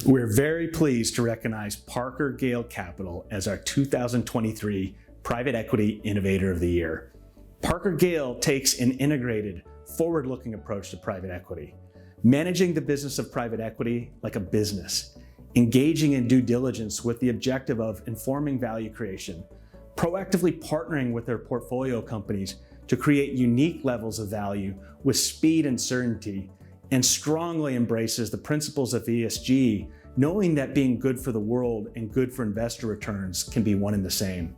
We're very pleased to recognize ParkerGale Capital as our 2023 Private Equity Innovator of the Year. ParkerGale takes an integrated, forward-looking approach to private equity, managing the business of private equity like a business, engaging in due diligence with the objective of informing value creation, proactively partnering with their portfolio companies to create unique levels of value with speed and certainty, and strongly embraces the principles of ESG, knowing that being good for the world and good for investor returns can be one and the same.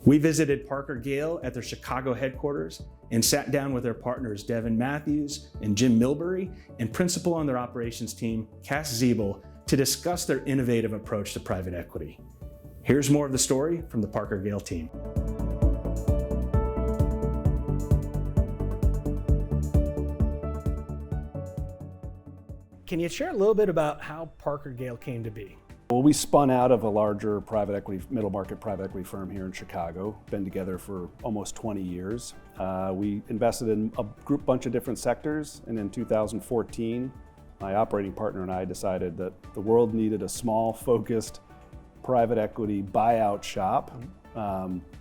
We visited ParkerGale at their Chicago headquarters and sat down with their partners Devin Matthews and Jim Milbury and principal on their operations team, Cass Ziebel, to discuss their innovative approach to private equity. Here's more of the story from the ParkerGale team. Can you share a little bit about how ParkerGale came to be? Well, we spun out of a larger private equity, middle market private equity firm here in Chicago, been together for almost 20 years. We invested in a bunch of different sectors, and in 2014, my operating partner and I decided that the world needed a small, focused private equity buyout shop,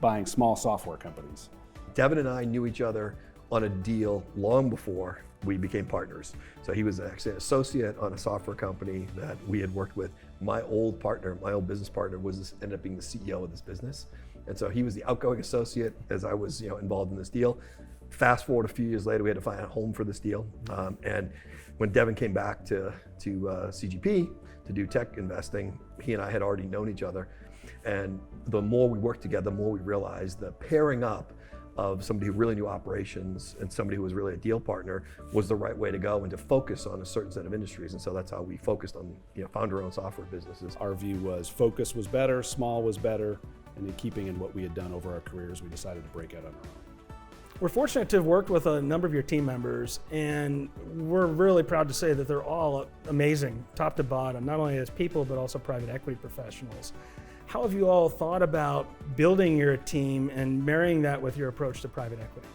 buying small software companies. Devin and I knew each other on a deal long before we became partners. So he was actually an associate on a software company that we had worked with. My old business partner ended up being the CEO of this business. And so he was the outgoing associate as I was involved in this deal. Fast forward a few years later, we had to find a home for this deal. And when Devin came back to CGP to do tech investing, he and I had already known each other. And the more we worked together, the more we realized the pairing up of somebody who really knew operations and somebody who was really a deal partner was the right way to go and to focus on a certain set of industries. And so that's how we focused on founder-owned software businesses. Our view was focus was better, small was better, and in keeping in what we had done over our careers, we decided to break out on our own. We're fortunate to have worked with a number of your team members, and we're really proud to say that they're all amazing, top to bottom, not only as people, but also private equity professionals. How have you all thought about building your team and marrying that with your approach to private equity?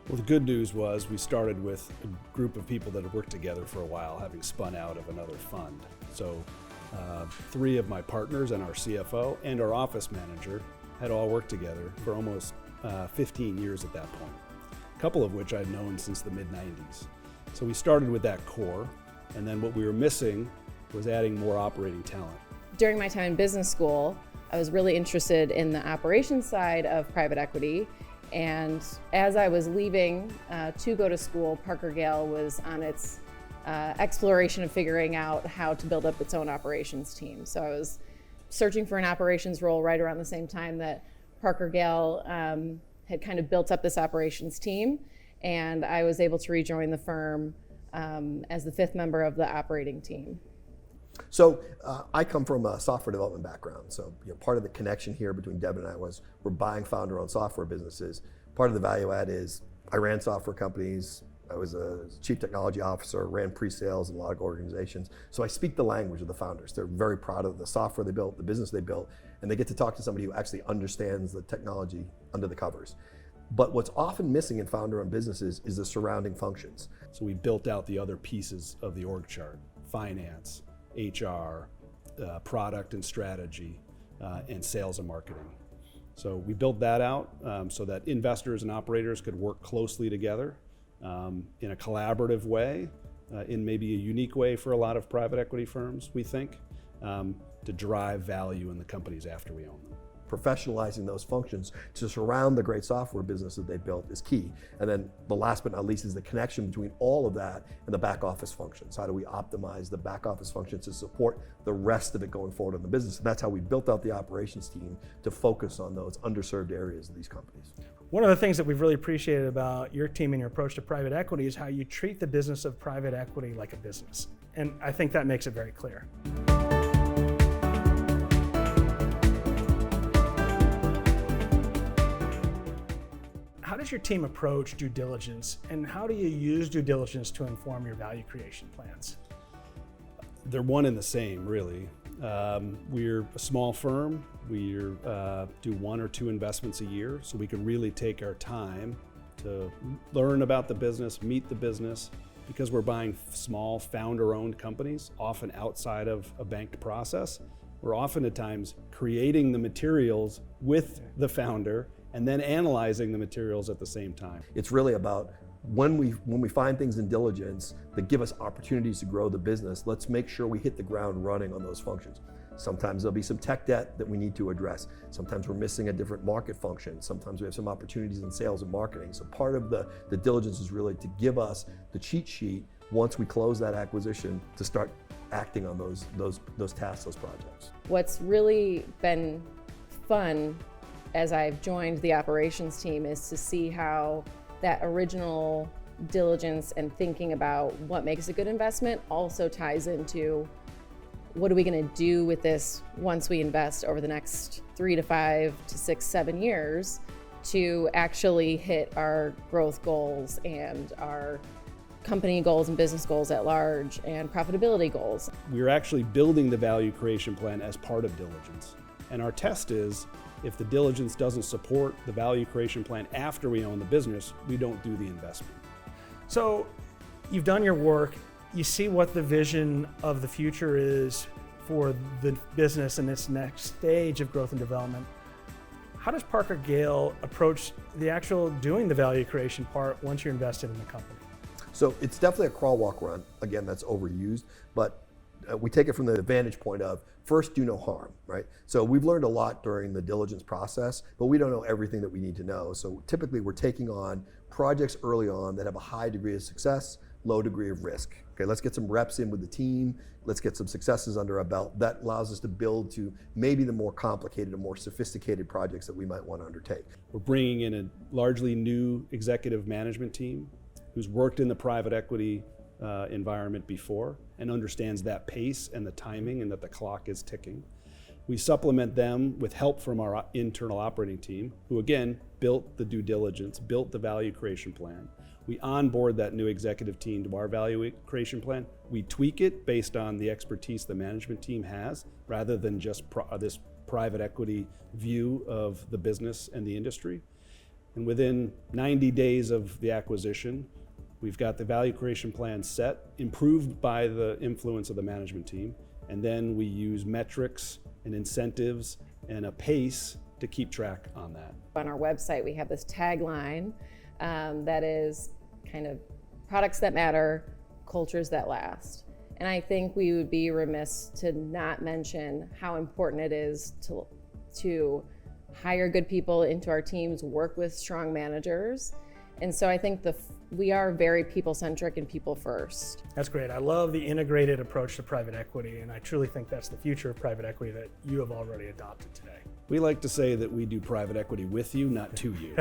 Well, the good news was we started with a group of people that had worked together for a while, having spun out of another fund. So 3 of my partners and our CFO and our office manager had all worked together for almost 15 years at that point, a couple of which I'd known since the mid-90s. So we started with that core, and then what we were missing was adding more operating talent. During my time in business school, I was really interested in the operations side of private equity, and as I was leaving to go to school, ParkerGale was on its exploration of figuring out how to build up its own operations team. So I was searching for an operations role right around the same time that ParkerGale had kind of built up this operations team, and I was able to rejoin the firm as the 5th member of the operating team. So I come from a software development background. So part of the connection here between Devin and I was we're buying founder-owned software businesses. Part of the value add is I ran software companies. I was a chief technology officer, ran pre-sales in a lot of organizations. So I speak the language of the founders. They're very proud of the software they built, the business they built, and they get to talk to somebody who actually understands the technology under the covers. But what's often missing in founder-owned businesses is the surrounding functions. So we built out the other pieces of the org chart: finance, HR, product and strategy, and sales and marketing. So we built that out so that investors and operators could work closely together in a collaborative way, in maybe a unique way for a lot of private equity firms, we think, to drive value in the companies after we own them. Professionalizing those functions to surround the great software business that they built is key. And then the last but not least is the connection between all of that and the back office functions. How do we optimize the back office functions to support the rest of it going forward in the business? And that's how we built out the operations team to focus on those underserved areas of these companies. One of the things that we've really appreciated about your team and your approach to private equity is how you treat the business of private equity like a business. And I think that makes it very clear. How does your team approach due diligence, and how do you use due diligence to inform your value creation plans? They're one and the same, really. We're a small firm. We do 1 or 2 investments a year, so we can really take our time to learn about the business, meet the business, because we're buying small founder-owned companies, often outside of a banked process, we're often at times creating the materials with the founder and then analyzing the materials at the same time. It's really about when we find things in diligence that give us opportunities to grow the business, let's make sure we hit the ground running on those functions. Sometimes there'll be some tech debt that we need to address. Sometimes we're missing a different market function. Sometimes we have some opportunities in sales and marketing. So part of the diligence is really to give us the cheat sheet once we close that acquisition to start acting on those tasks, those projects. What's really been fun as I've joined the operations team is to see how that original diligence and thinking about what makes a good investment also ties into what are we going to do with this once we invest over the next 3 to 5 to 6, 7 years to actually hit our growth goals and our company goals and business goals at large and profitability goals. We're actually building the value creation plan as part of diligence. And our test is, if the diligence doesn't support the value creation plan after we own the business, we don't do the investment. So you've done your work, you see what the vision of the future is for the business in its next stage of growth and development. How does ParkerGale approach the actual doing the value creation part once you're invested in the company? So it's definitely a crawl, walk, run. Again, that's overused, but we take it from the vantage point of first, do no harm, right? So we've learned a lot during the diligence process, but we don't know everything that we need to know. So typically we're taking on projects early on that have a high degree of success, low degree of risk. Okay, let's get some reps in with the team. Let's get some successes under our belt. That allows us to build to maybe the more complicated and more sophisticated projects that we might want to undertake. We're bringing in a largely new executive management team who's worked in the private equity environment before and understands that pace and the timing and that the clock is ticking. We supplement them with help from our internal operating team, who again built the due diligence, built the value creation plan. We onboard that new executive team to our value creation plan. We tweak it based on the expertise the management team has, rather than just this private equity view of the business and the industry. And within 90 days of the acquisition, we've got the value creation plan set, improved by the influence of the management team, and then we use metrics and incentives and a pace to keep track on that. On our website, we have this tagline that is kind of products that matter, cultures that last. And I think we would be remiss to not mention how important it is to hire good people into our teams, work with strong managers. And so I think we are very people-centric and people-first. That's great. I love the integrated approach to private equity, and I truly think that's the future of private equity that you have already adopted today. We like to say that we do private equity with you, not to you.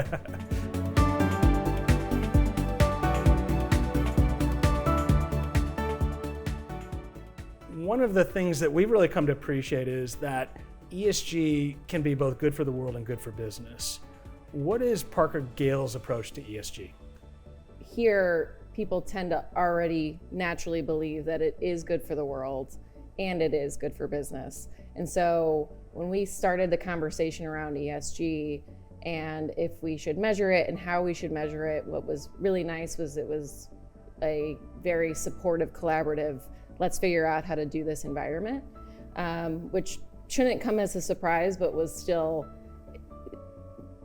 One of the things that we've really come to appreciate is that ESG can be both good for the world and good for business. What is ParkerGale's approach to ESG? Here, people tend to already naturally believe that it is good for the world and it is good for business. And so when we started the conversation around ESG and if we should measure it and how we should measure it, what was really nice was it was a very supportive, collaborative, let's figure out how to do this environment, which shouldn't come as a surprise, but was still,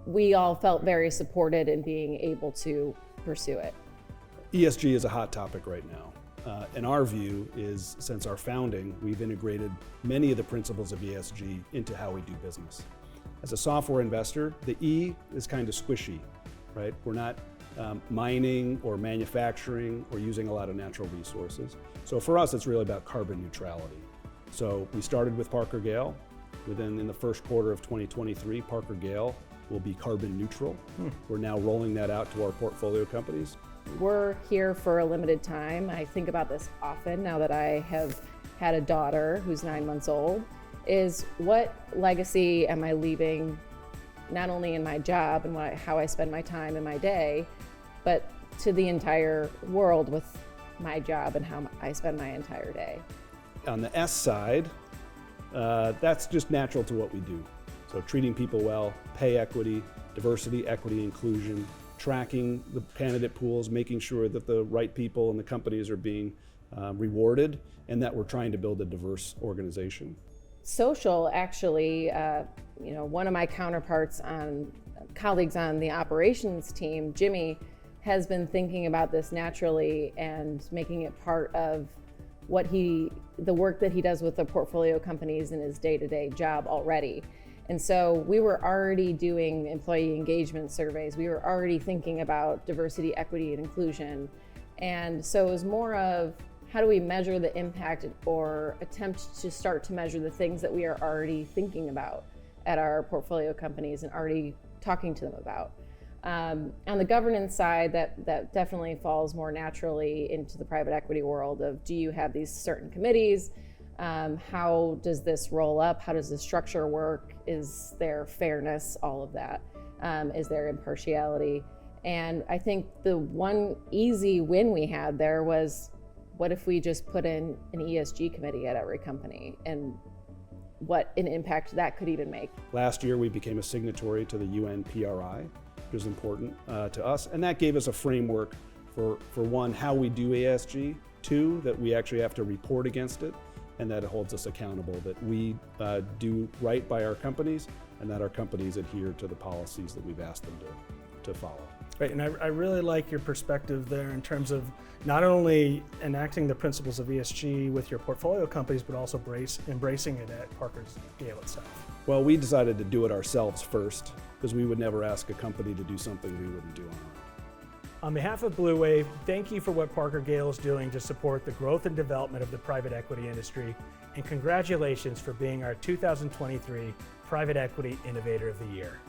we all felt very supported in being able to pursue it. ESG is a hot topic right now. And our view is, since our founding, we've integrated many of the principles of ESG into how we do business. As a software investor, the E is kind of squishy, right? We're not mining or manufacturing or using a lot of natural resources. So for us, it's really about carbon neutrality. So we started with ParkerGale. In the first quarter of 2023, ParkerGale will be carbon neutral. We're now rolling that out to our portfolio companies. We're here for a limited time. I think about this often now that I have had a daughter who's 9 months old, is what legacy am I leaving, not only in my job and how I spend my time in my day, but to the entire world with my job and how I spend my entire day. On the S side, that's just natural to what we do. So treating people well, pay equity, diversity, equity, inclusion, tracking the candidate pools, making sure that the right people and the companies are being rewarded, and that we're trying to build a diverse organization. Social, actually, one of my colleagues on the operations team, Jimmy, has been thinking about this naturally and making it part of the work that he does with the portfolio companies in his day-to-day job already. And so we were already doing employee engagement surveys. We were already thinking about diversity, equity, and inclusion. And so it was more of, how do we measure the impact or attempt to start to measure the things that we are already thinking about at our portfolio companies and already talking to them about. On the governance side, that definitely falls more naturally into the private equity world of, do you have these certain committees? How does this roll up? How does the structure work? Is there fairness? All of that. Is there impartiality? And I think the one easy win we had there was, what if we just put in an ESG committee at every company, and what an impact that could even make. Last year, we became a signatory to the UN PRI, which is important to us, and that gave us a framework for one, how we do ESG, two, that we actually have to report against it, and that it holds us accountable, that we do right by our companies, and that our companies adhere to the policies that we've asked them to follow. Right, and I really like your perspective there in terms of not only enacting the principles of ESG with your portfolio companies, but also embracing it at ParkerGale itself. Well, we decided to do it ourselves first, because we would never ask a company to do something we wouldn't do on our own. On behalf of BluWave, thank you for what ParkerGale is doing to support the growth and development of the private equity industry, and congratulations for being our 2023 Private Equity Innovator of the Year.